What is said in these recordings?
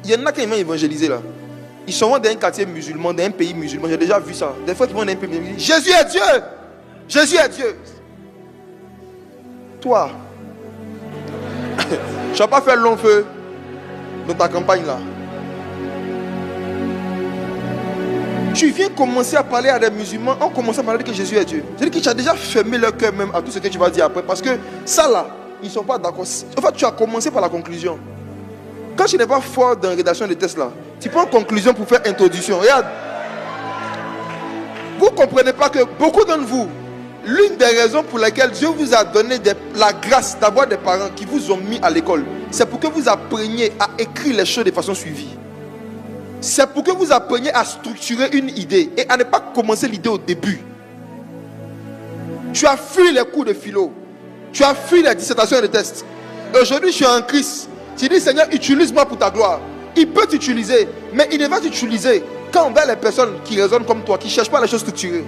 Il y en a qui vont évangéliser là. Ils sont dans un quartier musulman, dans un pays musulman. J'ai déjà vu ça. Des fois, ils vont dans un pays musulman. Jésus est Dieu. Jésus est Dieu. Toi, tu n'as pas fait long feu dans ta campagne là. Tu viens commencer à parler à des musulmans en commençant à parler que Jésus est Dieu. C'est-à-dire que tu as déjà fermé leur cœur même à tout ce que tu vas dire après. Parce que ça là, ils ne sont pas d'accord. En fait, tu as commencé par la conclusion. Quand tu n'es pas fort dans la rédaction des tests là, tu prends conclusion pour faire introduction. Regarde. Vous ne comprenez pas que beaucoup d'entre vous, l'une des raisons pour lesquelles Dieu vous a donné la grâce d'avoir des parents qui vous ont mis à l'école, c'est pour que vous appreniez à écrire les choses de façon suivie. C'est pour que vous appreniez à structurer une idée et à ne pas commencer l'idée au début. Tu as fui les cours de philo. Tu as fui les dissertations et les tests. Aujourd'hui, je suis en Christ. Tu dis, Seigneur, utilise-moi pour ta gloire. Il peut t'utiliser, mais il ne va t'utiliser qu'envers les personnes qui raisonnent comme toi, qui ne cherchent pas les choses structurées.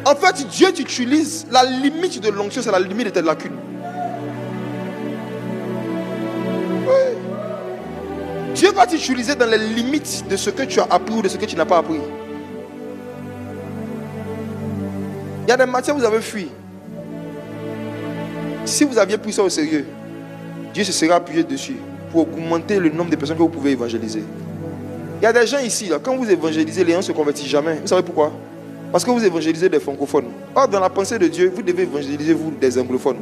En fait, Dieu t'utilise, la limite de l'onction, c'est la limite de tes lacunes. Oui. Dieu va t'utiliser dans les limites de ce que tu as appris ou de ce que tu n'as pas appris. Il y a des matières que vous avez fui. Si vous aviez pris ça au sérieux, Dieu se sera appuyé dessus pour augmenter le nombre de personnes que vous pouvez évangéliser. Il y a des gens ici, là, quand vous évangélisez, les gens ne se convertissent jamais. Vous savez pourquoi? Parce que vous évangélisez des francophones. Or, dans la pensée de Dieu, vous devez évangéliser vous des anglophones.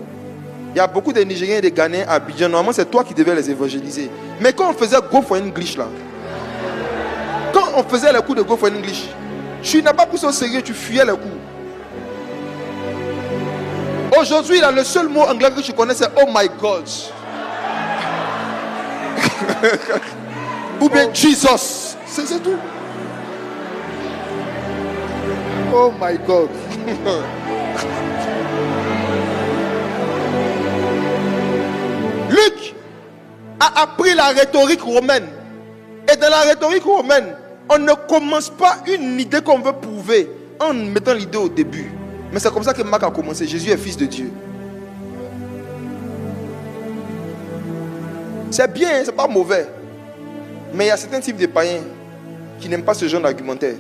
Il y a beaucoup de Nigériens et de Ghanéens à Abidjan. Normalement, c'est toi qui devais les évangéliser. Mais quand on faisait Go for English, là, quand on faisait les cours de Go for English, tu n'as pas pris ça au sérieux, tu fuyais les cours. Aujourd'hui, là, le seul mot anglais que je connais, c'est Oh my God. Ou bien Jesus. C'est tout. Oh my God. Luc a appris la rhétorique romaine. Et dans la rhétorique romaine, on ne commence pas une idée qu'on veut prouver en mettant l'idée au début. Mais c'est comme ça que Marc a commencé. Jésus est fils de Dieu. C'est bien, c'est pas mauvais. Mais il y a certains types de païens qui n'aiment pas ce genre d'argumentaire.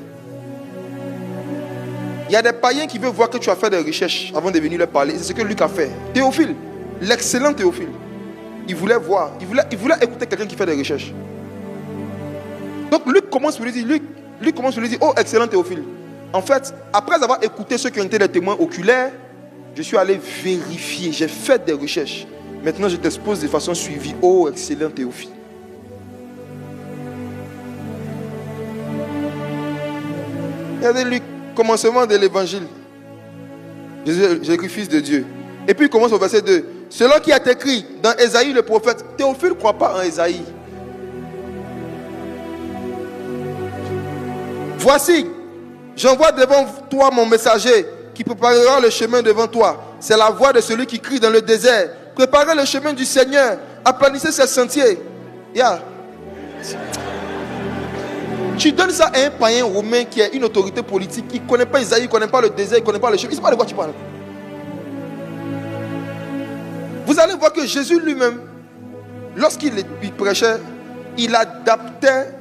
Il y a des païens qui veulent voir que tu as fait des recherches avant de venir leur parler. C'est ce que Luc a fait. Théophile, l'excellent Théophile, il voulait voir, il voulait écouter quelqu'un qui fait des recherches. Donc Luc commence pour lui dire, Luc commence pour lui dire, oh excellent Théophile. En fait, après avoir écouté ceux qui ont été des témoins oculaires, je suis allé vérifier, j'ai fait des recherches. Maintenant, je t'expose de façon suivie, oh excellent Théophile. Regardez Luc, commencement de l'évangile. Jésus, fils de Dieu. Et puis il commence au verset 2. Selon qui est écrit dans Ésaïe le prophète. Théophile ne croit pas en Ésaïe. Voici, j'envoie devant toi mon messager qui préparera le chemin devant toi. C'est la voix de celui qui crie dans le désert. Préparez le chemin du Seigneur. Aplanissez ses sentiers. Yeah. Tu donnes ça à un païen romain qui est une autorité politique, qui ne connaît pas Isaïe, qui ne connaît pas le désert, qui ne connaît pas le chemin. Il ne sait pas de quoi tu parles. Vous allez voir que Jésus lui-même, lorsqu'il prêchait, il adaptait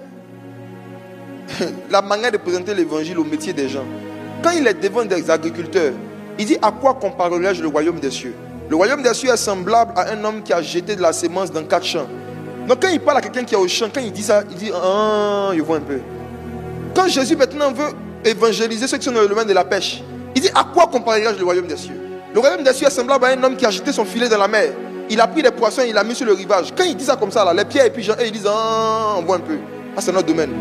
la manière de présenter l'évangile au métier des gens. Quand il est devant des agriculteurs, il dit, à quoi comparerai-je le royaume des cieux? Le royaume des cieux est semblable à un homme qui a jeté de la sémence dans 4 champs. Donc quand il parle à quelqu'un qui est au champ, quand il dit ça, il dit, ah, je vois un peu. Quand Jésus maintenant veut évangéliser ceux qui sont dans le domaine de la pêche, il dit, à quoi comparerai-je le royaume des cieux? Le royaume des cieux est semblable à un homme qui a jeté son filet dans la mer. Il a pris des poissons et il l'a mis sur le rivage. Quand il dit ça comme ça, là, les pierres et puis ils disent, ah, on voit un peu. Ah, c'est notre domaine.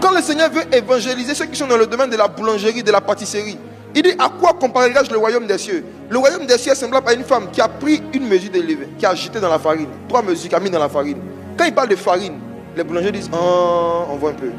Quand le Seigneur veut évangéliser ceux qui sont dans le domaine de la boulangerie, de la pâtisserie, il dit, à quoi comparerai-je le royaume des cieux? Le royaume des cieux est semblable à une femme qui a pris une mesure de levain, qui a jeté dans la farine. 3 mesures, qui a mis dans la farine. Quand il parle de farine, les boulangers disent, ah, on voit un peu.